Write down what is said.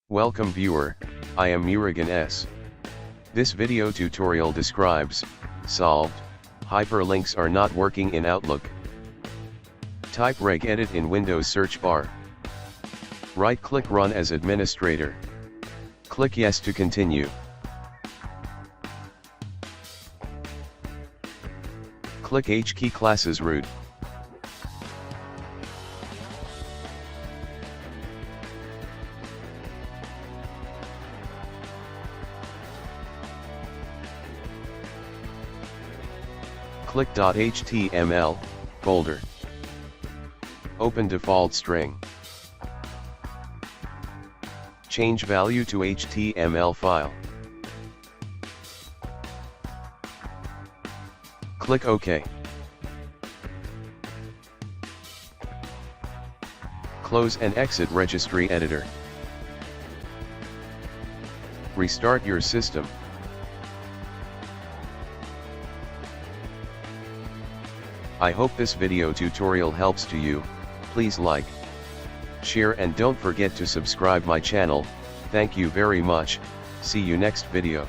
Welcome viewer, I am Murugan S. This video tutorial describes, solved, hyperlinks are not working in Outlook. Type regedit in Windows search bar. Right-click Run as administrator. Click Yes to continue. Click H key classes root. Click .html, folder. Open default string. Change value to HTML file. Click OK. Close and exit registry editor. Restart your system. I hope this video tutorial helps to you. Please like, share and don't forget to subscribe my channel. Thank you very much. See you next video.